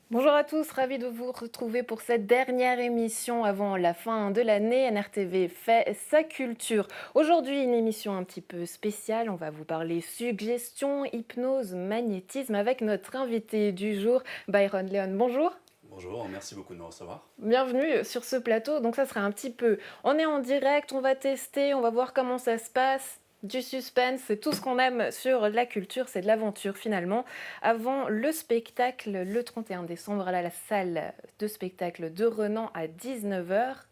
Bonjour à tous, ravi de vous retrouver pour cette dernière émission avant la fin de l'année. NRTV fait sa culture. Aujourd'hui, une émission un petit peu spéciale. On va vous parler suggestion, hypnose, magnétisme avec notre invité du jour, Byron Leon. Bonjour. Bonjour, merci beaucoup de me recevoir. Bienvenue sur ce plateau. Donc ça sera un petit peu, on est en direct, on va tester, on va voir comment ça se passe. Du suspense, c'est tout ce qu'on aime sur la culture, c'est de l'aventure finalement. Avant le spectacle, le 31 décembre, à la salle de spectacle de Renan à 19 heures.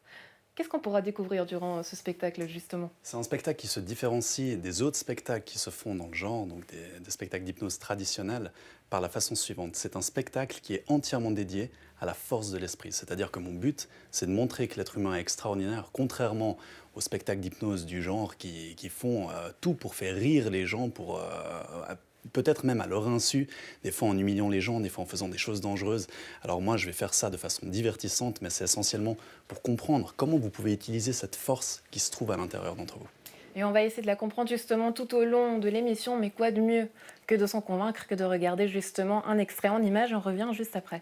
Qu'est-ce qu'on pourra découvrir durant ce spectacle justement? C'est un spectacle qui se différencie des autres spectacles qui se font dans le genre, donc des spectacles d'hypnose traditionnels, par la façon suivante. C'est un spectacle qui est entièrement dédié à la force de l'esprit. C'est-à-dire que mon but, c'est de montrer que l'être humain est extraordinaire, contrairement aux spectacles d'hypnose du genre qui font tout pour faire rire les gens, pour peut-être même à leur insu, des fois en humiliant les gens, des fois en faisant des choses dangereuses. Alors moi, je vais faire ça de façon divertissante, mais c'est essentiellement pour comprendre comment vous pouvez utiliser cette force qui se trouve à l'intérieur d'entre vous. Et on va essayer de la comprendre justement tout au long de l'émission, mais quoi de mieux que de s'en convaincre que de regarder justement un extrait en images. On revient juste après.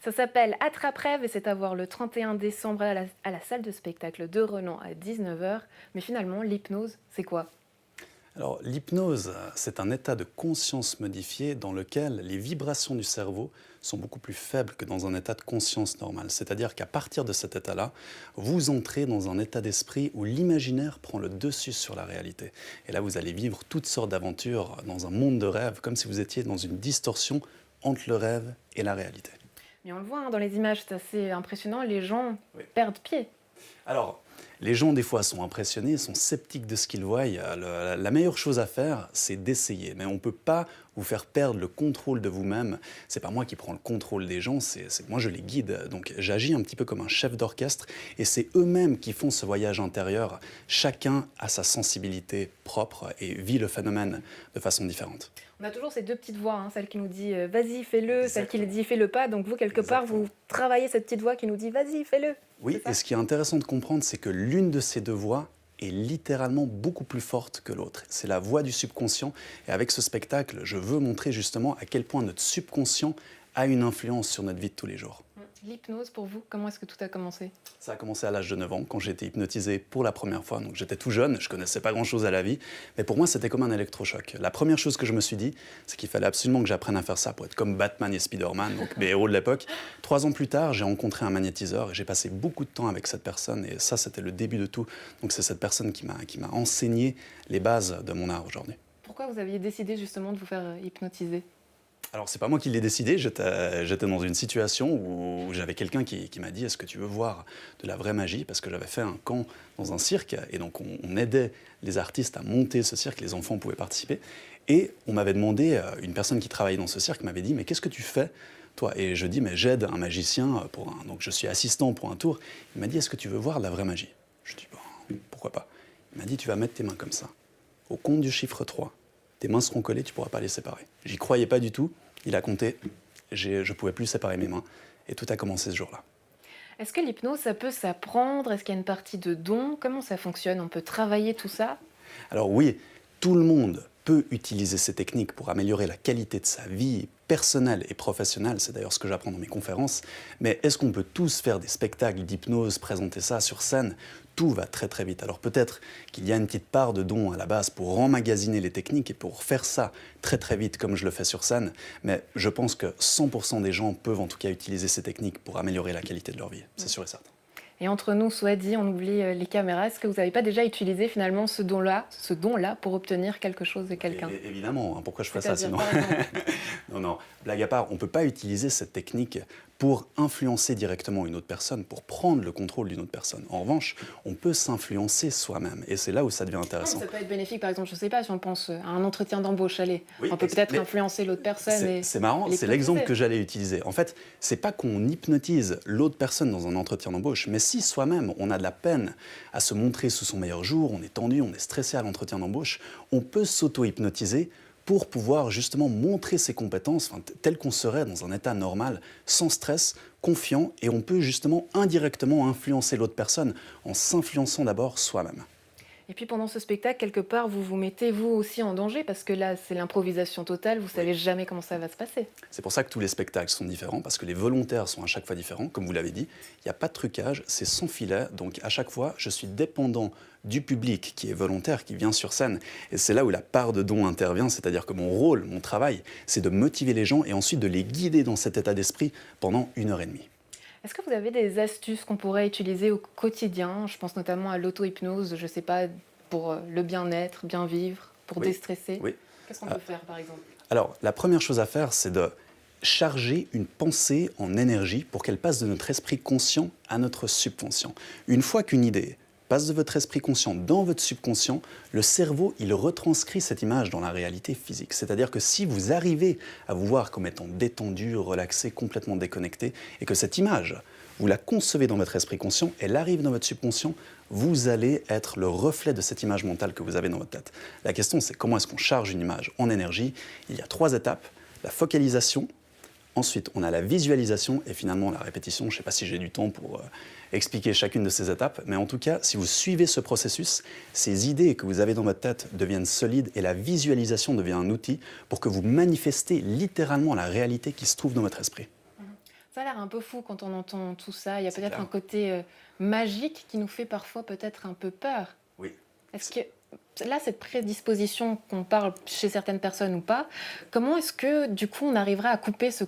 Ça s'appelle Attrape-rêve et c'est à voir le 31 décembre à la salle de spectacle de Renan à 19 heures. Mais finalement, l'hypnose, c'est quoi? Alors l'hypnose, c'est un état de conscience modifié dans lequel les vibrations du cerveau sont beaucoup plus faibles que dans un état de conscience normal. C'est-à-dire qu'à partir de cet état-là, vous entrez dans un état d'esprit où l'imaginaire prend le dessus sur la réalité. Et là, vous allez vivre toutes sortes d'aventures dans un monde de rêve, comme si vous étiez dans une distorsion entre le rêve et la réalité. Mais on le voit dans les images, c'est assez impressionnant, les gens Oui. perdent pied. Alors, les gens, des fois, sont impressionnés, sont sceptiques de ce qu'ils voient. La meilleure chose à faire, c'est d'essayer. Mais on ne peut pas vous faire perdre le contrôle de vous-même. C'est pas moi qui prends le contrôle des gens, moi je les guide. Donc j'agis un petit peu comme un chef d'orchestre et c'est eux-mêmes qui font ce voyage intérieur. Chacun a sa sensibilité propre et vit le phénomène de façon différente. On a toujours ces deux petites voix, hein, celle qui nous dit vas-y, fais-le, celle qui Exactement. dit fais-le pas. Donc vous, quelque part, Exactement. vous travaillez cette petite voix qui nous dit vas-y, fais-le. Oui, C'est et ça? ce qui est intéressant de comprendre, c'est que l'une de ces deux voix est littéralement beaucoup plus forte que l'autre. C'est la voix du subconscient. Et avec ce spectacle, je veux montrer justement à quel point notre subconscient a une influence sur notre vie de tous les jours. L'hypnose, pour vous, comment est-ce que tout a commencé? Ça a commencé à l'âge de 9 ans, quand j'ai été hypnotisé pour la première fois. Donc j'étais tout jeune, je connaissais pas grand-chose à la vie. Mais pour moi, c'était comme un électrochoc. La première chose que je me suis dit, c'est qu'il fallait absolument que j'apprenne à faire ça pour être comme Batman et Spider-Man, donc mes héros de l'époque. 3 ans plus tard, j'ai rencontré un magnétiseur et j'ai passé beaucoup de temps avec cette personne. Et ça, c'était le début de tout. Donc c'est cette personne qui m'a enseigné les bases de mon art aujourd'hui. Pourquoi vous aviez décidé justement de vous faire hypnotiser? Alors, c'est pas moi qui l'ai décidé, j'étais dans une situation où j'avais quelqu'un qui m'a dit: est-ce que tu veux voir de la vraie magie? Parce que j'avais fait un camp dans un cirque, et donc on aidait les artistes à monter ce cirque, les enfants pouvaient participer. Et on m'avait demandé, une personne qui travaillait dans ce cirque m'avait dit: mais qu'est-ce que tu fais, toi? Et je dis: mais j'aide un magicien donc je suis assistant pour un tour. Il m'a dit: est-ce que tu veux voir de la vraie magie? Je dis: bon, pourquoi pas. Il m'a dit: tu vas mettre tes mains comme ça. Au compte du chiffre 3, tes mains seront collées, tu ne pourras pas les séparer. J'y croyais pas du tout. Il a compté, je ne pouvais plus séparer mes mains. Et tout a commencé ce jour-là. Est-ce que l'hypnose, ça peut s'apprendre? Est-ce qu'il y a une partie de don? Comment ça fonctionne? On peut travailler tout ça? Alors oui, tout le monde peut utiliser ces techniques pour améliorer la qualité de sa vie personnelle et professionnelle, c'est d'ailleurs ce que j'apprends dans mes conférences, mais est-ce qu'on peut tous faire des spectacles d'hypnose, présenter ça sur scène? Tout va très très vite. Alors peut-être qu'il y a une petite part de don à la base pour emmagasiner les techniques et pour faire ça très très vite comme je le fais sur scène, mais je pense que 100% des gens peuvent en tout cas utiliser ces techniques pour améliorer la qualité de leur vie, c'est sûr et certain. Et entre nous, soit dit, on oublie les caméras. Est-ce que vous n'avez pas déjà utilisé finalement ce don-là pour obtenir quelque chose de quelqu'un? Évidemment, hein, pourquoi je ferais ça C'est-à-dire, sinon? par exemple, Non, non, blague à part, on ne peut pas utiliser cette technique pour influencer directement une autre personne, pour prendre le contrôle d'une autre personne. En revanche, on peut s'influencer soi-même, et c'est là où ça devient non, intéressant. ça peut être bénéfique, par exemple, je ne sais pas, si on pense à un entretien d'embauche, allez, Oui, on peut peut-être mais influencer l'autre personne. c'est marrant, c'est l'exemple que j'allais utiliser. En fait, c'est pas qu'on hypnotise l'autre personne dans un entretien d'embauche, mais si soi-même on a de la peine à se montrer sous son meilleur jour, on est tendu, on est stressé à l'entretien d'embauche, on peut s'auto-hypnotiser pour pouvoir justement montrer ses compétences tel qu'on serait dans un état normal, sans stress, confiant, et on peut justement indirectement influencer l'autre personne en s'influençant d'abord soi-même. Et puis pendant ce spectacle, quelque part, vous vous mettez vous aussi en danger parce que là, c'est l'improvisation totale, vous savez jamais comment ça va se passer. C'est pour ça que tous les spectacles sont différents, parce que les volontaires sont à chaque fois différents, comme vous l'avez dit. Il n'y a pas de trucage, c'est sans filet, donc à chaque fois, je suis dépendant du public qui est volontaire, qui vient sur scène. Et c'est là où la part de don intervient, c'est-à-dire que mon rôle, mon travail, c'est de motiver les gens et ensuite de les guider dans cet état d'esprit pendant 1 heure et demie. Est-ce que vous avez des astuces qu'on pourrait utiliser au quotidien? Je pense notamment à l'auto-hypnose, je ne sais pas, pour le bien-être, bien vivre, pour Oui, déstresser. oui. Qu'est-ce qu'on peut faire, par exemple? Alors, la première chose à faire, c'est de charger une pensée en énergie pour qu'elle passe de notre esprit conscient à notre subconscient. Une fois qu'une idée passe de votre esprit conscient dans votre subconscient, le cerveau, il retranscrit cette image dans la réalité physique. C'est-à-dire que si vous arrivez à vous voir comme étant détendu, relaxé, complètement déconnecté, et que cette image, vous la concevez dans votre esprit conscient, elle arrive dans votre subconscient, vous allez être le reflet de cette image mentale que vous avez dans votre tête. La question, c'est comment est-ce qu'on charge une image en énergie? Il y a 3 étapes. La focalisation, ensuite on a la visualisation et finalement la répétition. Je ne sais pas si j'ai du temps pour expliquer chacune de ces étapes, mais en tout cas, si vous suivez ce processus, ces idées que vous avez dans votre tête deviennent solides et la visualisation devient un outil pour que vous manifestez littéralement la réalité qui se trouve dans votre esprit. Ça a l'air un peu fou quand on entend tout ça. Il y a C'est peut-être clair. un côté magique qui nous fait parfois peut-être un peu peur. Oui. Est-ce que là, cette prédisposition qu'on parle chez certaines personnes ou pas, comment est-ce que du coup on arrivera à couper ce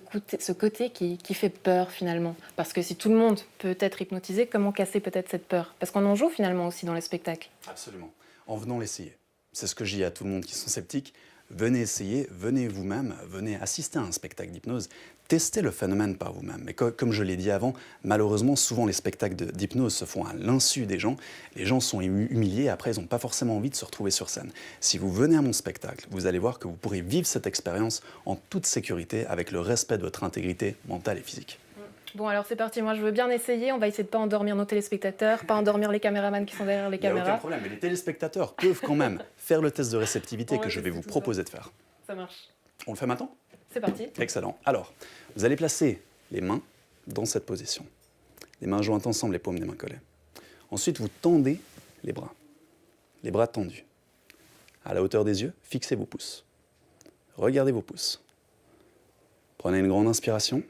côté qui fait peur finalement? Parce que si tout le monde peut être hypnotisé, comment casser peut-être cette peur? Parce qu'on en joue finalement aussi dans les spectacles. Absolument. En venant l'essayer. C'est ce que je dis à tout le monde qui sont sceptiques. Venez essayer, venez vous-même, venez assister à un spectacle d'hypnose, testez le phénomène par vous-même. Mais comme je l'ai dit avant, malheureusement, souvent les spectacles d'hypnose se font à l'insu des gens. Les gens sont humiliés, après ils n'ont pas forcément envie de se retrouver sur scène. Si vous venez à mon spectacle, vous allez voir que vous pourrez vivre cette expérience en toute sécurité, avec le respect de votre intégrité mentale et physique. Bon, alors c'est parti, moi je veux bien essayer. On va essayer de ne pas endormir nos téléspectateurs, pas endormir les caméramans qui sont derrière les Il n'y a aucun caméras. problème, mais les téléspectateurs peuvent quand même faire le test de réceptivité On va que je vais tester vous tout ça. proposer de faire. Ça marche. On le fait maintenant ? C'est parti. Excellent. Alors, vous allez placer les mains dans cette position. Les mains jointes ensemble, les paumes des mains collées. Ensuite, vous tendez les bras tendus. À la hauteur des yeux, fixez vos pouces. Regardez vos pouces. Prenez une grande inspiration.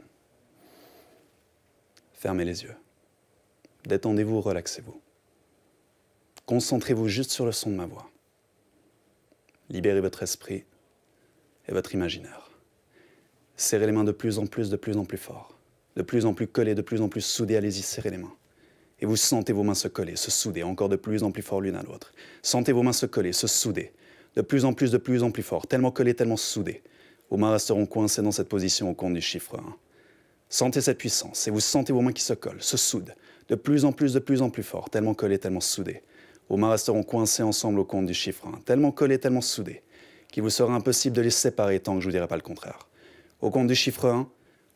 Fermez les yeux. Détendez-vous, relaxez-vous. Concentrez-vous juste sur le son de ma voix. Libérez votre esprit et votre imaginaire. Serrez les mains de plus en plus fort. De plus en plus collées, de plus en plus soudées. Allez-y, serrez les mains. Et vous sentez vos mains se coller, se souder, encore de plus en plus fort l'une à l'autre. Sentez vos mains se coller, se souder. De plus en plus fort. Tellement collées, tellement soudées. Vos mains resteront coincées dans cette position au compte du chiffre 1. Sentez cette puissance et vous sentez vos mains qui se collent, se soudent. De plus en plus fort. Tellement collées, tellement soudées. Vos mains resteront coincées ensemble au compte du chiffre 1. Tellement collées, tellement soudées, qu'il vous sera impossible de les séparer tant que je ne vous dirai pas le contraire. Au compte du chiffre 1,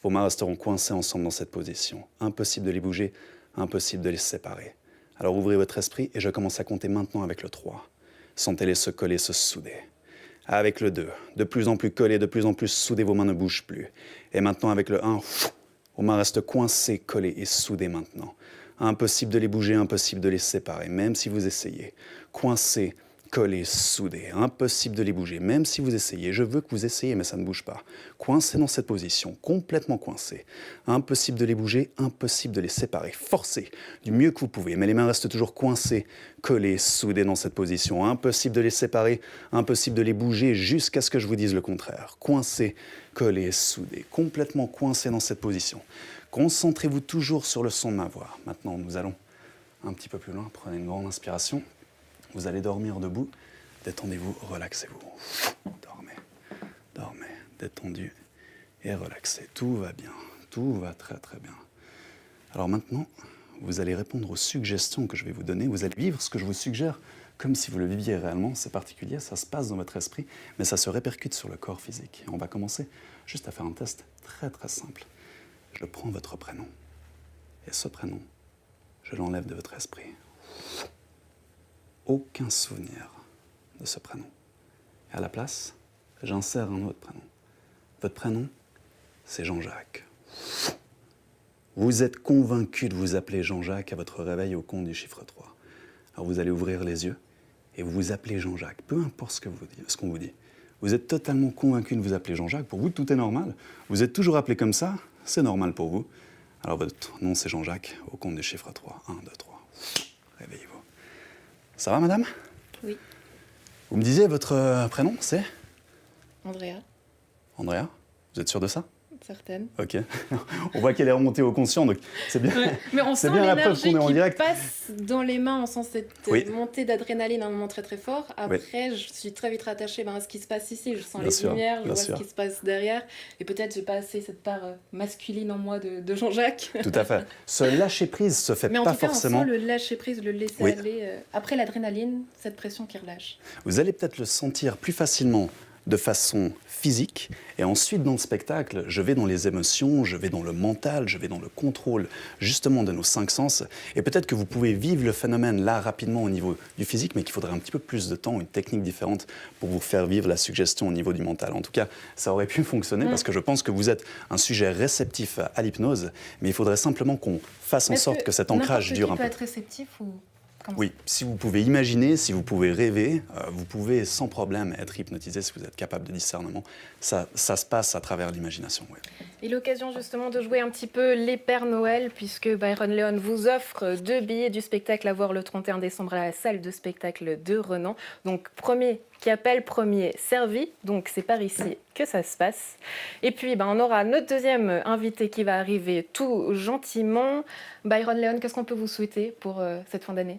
vos mains resteront coincées ensemble dans cette position. Impossible de les bouger, impossible de les séparer. Alors ouvrez votre esprit et je commence à compter maintenant avec le 3. Sentez-les se coller, se souder. Avec le 2, de plus en plus collés, de plus en plus soudés, vos mains ne bougent plus. Et maintenant avec le 1, vos mains restent coincées, collées et soudées maintenant. Impossible de les bouger, impossible de les séparer, même si vous essayez. Coincées, collés, soudés, impossible de les bouger, même si vous essayez. Je veux que vous essayiez, mais ça ne bouge pas. Coincés dans cette position, complètement coincés. Impossible de les bouger, impossible de les séparer. Forcez du mieux que vous pouvez, mais les mains restent toujours coincées, collées, soudées dans cette position. Impossible de les séparer, impossible de les bouger jusqu'à ce que je vous dise le contraire. Coincés, collés, soudés, complètement coincés dans cette position. Concentrez-vous toujours sur le son de ma voix. Maintenant, nous allons un petit peu plus loin. Prenez une grande inspiration. Vous allez dormir debout. Détendez-vous, relaxez-vous. Dormez, dormez, détendu et relaxez. Tout va bien, tout va très très bien. Alors maintenant, vous allez répondre aux suggestions que je vais vous donner. Vous allez vivre ce que je vous suggère comme si vous le viviez réellement. C'est particulier, ça se passe dans votre esprit, mais ça se répercute sur le corps physique. Et on va commencer juste à faire un test très très simple. Je prends votre prénom. Et ce prénom, je l'enlève de votre esprit. Aucun souvenir de ce prénom. Et à la place, j'insère un autre prénom. Votre prénom, c'est Jean-Jacques. Vous êtes convaincu de vous appeler Jean-Jacques à votre réveil au compte du chiffre 3. Alors vous allez ouvrir les yeux et vous vous appelez Jean-Jacques, peu importe ce qu'on vous dit. Vous êtes totalement convaincu de vous appeler Jean-Jacques. Pour vous, tout est normal. Vous êtes toujours appelé comme ça, c'est normal pour vous. Alors votre nom, c'est Jean-Jacques au compte du chiffre 3. 1, 2, 3. Réveillez-vous. Ça va, madame? Oui. Vous me disiez, votre prénom, c'est? Andrea, Andrea? Vous êtes sûre de ça? certaine. Ok. On voit qu'elle est remontée au conscient, donc c'est bien. Ouais. Mais on C'est sent bien la preuve l'énergie qu'on est en qui direct. passe dans les mains, on sent cette Oui. montée d'adrénaline à un moment très très fort. Après, je suis très vite rattachée à ce qui se passe ici. Je sens Bien les sûr, lumières, je bien vois sûr. ce qui se passe derrière. Et peut-être j'ai pas assez cette part masculine en moi de Jean-Jacques. Tout à fait. Ce lâcher-prise se fait Mais en pas tout cas, forcément. on sent le lâcher-prise, le laisser Oui. aller. Après l'adrénaline, cette pression qui relâche. Vous allez peut-être le sentir plus facilement de façon physique, et ensuite dans le spectacle, je vais dans les émotions, je vais dans le mental, je vais dans le contrôle justement de nos 5 sens, et peut-être que vous pouvez vivre le phénomène là rapidement au niveau du physique, mais qu'il faudrait un petit peu plus de temps, une technique différente pour vous faire vivre la suggestion au niveau du mental. En tout cas, ça aurait pu fonctionner parce que je pense que vous êtes un sujet réceptif à l'hypnose, mais il faudrait simplement qu'on fasse en sorte que cet ancrage dure un peu. N'importe qui peut être réceptif ou... Comment Oui, si vous pouvez imaginer, si vous pouvez rêver, vous pouvez sans problème être hypnotisé si vous êtes capable de discernement. Ça se passe à travers l'imagination. Ouais. Et l'occasion justement de jouer un petit peu les Pères Noël, puisque Byron Leon vous offre 2 billets du spectacle à voir le 31 décembre à la salle de spectacle de Renan. Donc premier qui appelle, premier servi, donc c'est par ici que ça se passe. Et puis on aura notre deuxième invité qui va arriver tout gentiment. Byron Leon, qu'est-ce qu'on peut vous souhaiter pour cette fin d'année ?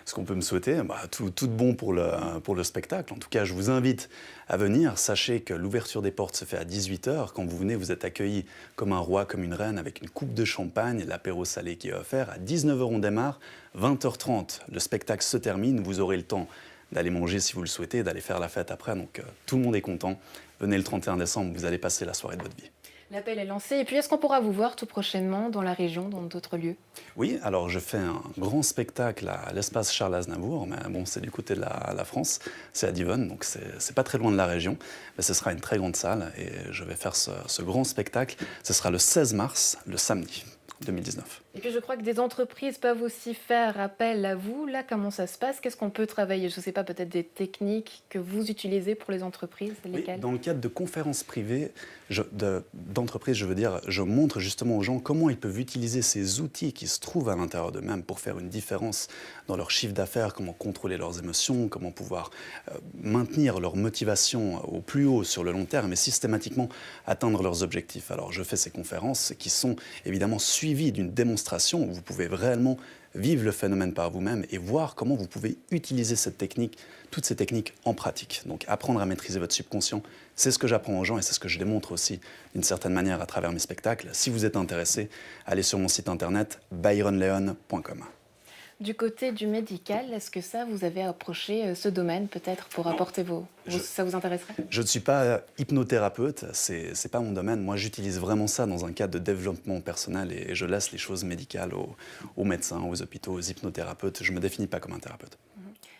Ce qu'on peut me souhaiter, tout de bon pour le spectacle. En tout cas, je vous invite à venir. Sachez que l'ouverture des portes se fait à 18h. Quand vous venez, vous êtes accueilli comme un roi, comme une reine, avec une coupe de champagne, l'apéro salé qui est offert. À 19h, on démarre. 20h30, le spectacle se termine. Vous aurez le temps d'aller manger si vous le souhaitez, d'aller faire la fête après. Donc tout le monde est content. Venez le 31 décembre, vous allez passer la soirée de votre vie. L'appel est lancé. Et puis, est-ce qu'on pourra vous voir tout prochainement dans la région, dans d'autres lieux ? Oui, alors je fais un grand spectacle à l'espace Charles Aznavour, mais bon, c'est du côté de la France, c'est à Divonne, donc c'est pas très loin de la région, mais ce sera une très grande salle et je vais faire ce grand spectacle. Ce sera le 16 mars, le samedi 2019. Et puis je crois que des entreprises peuvent aussi faire appel à vous. Là, comment ça se passe ? Qu'est-ce qu'on peut travailler ? Je ne sais pas, peut-être des techniques que vous utilisez pour les entreprises, lesquelles ? Oui, dans le cadre de conférences privées d'entreprises, je montre justement aux gens comment ils peuvent utiliser ces outils qui se trouvent à l'intérieur d'eux-mêmes pour faire une différence dans leur chiffre d'affaires, comment contrôler leurs émotions, comment pouvoir maintenir leur motivation au plus haut sur le long terme et systématiquement atteindre leurs objectifs. Alors je fais ces conférences qui sont évidemment suivies d'une démonstration où vous pouvez réellement vivre le phénomène par vous-même et voir comment vous pouvez utiliser toutes ces techniques en pratique. Donc apprendre à maîtriser votre subconscient, c'est ce que j'apprends aux gens et c'est ce que je démontre aussi d'une certaine manière à travers mes spectacles. Si vous êtes intéressé, allez sur mon site internet byronleon.com. Du côté du médical, est-ce que ça, vous avez approché ce domaine peut-être pour apporter ça vous intéresserait ? Je ne suis pas hypnothérapeute, c'est pas mon domaine. Moi, j'utilise vraiment ça dans un cadre de développement personnel et je laisse les choses médicales aux médecins, aux hôpitaux, aux hypnothérapeutes. Je ne me définis pas comme un thérapeute.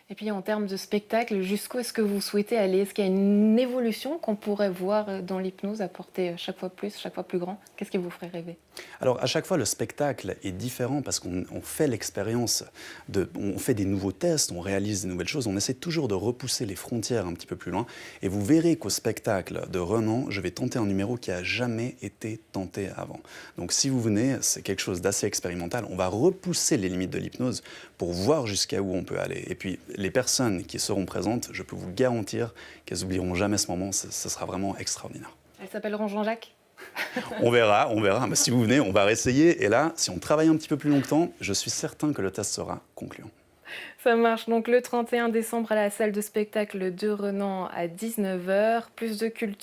Et puis en termes de spectacle, jusqu'où est-ce que vous souhaitez aller ? Est-ce qu'il y a une évolution qu'on pourrait voir dans l'hypnose, apporter chaque fois plus grand ? Qu'est-ce qui vous ferait rêver ? Alors à chaque fois, le spectacle est différent parce qu'on fait l'expérience, on fait des nouveaux tests, on réalise des nouvelles choses, on essaie toujours de repousser les frontières un petit peu plus loin. Et vous verrez qu'au spectacle de Renan, je vais tenter un numéro qui a jamais été tenté avant. Donc si vous venez, c'est quelque chose d'assez expérimental. On va repousser les limites de l'hypnose pour voir jusqu'à où on peut aller. Et puis les personnes qui seront présentes, je peux vous garantir qu'elles n'oublieront jamais ce moment. Ce sera vraiment extraordinaire. Elles s'appelleront Jean-Jacques? On verra, on verra. Mais si vous venez, on va réessayer. Et là, si on travaille un petit peu plus longtemps, je suis certain que le test sera concluant. Ça marche. Donc le 31 décembre à la salle de spectacle de Renan à 19 h. Plus de culture.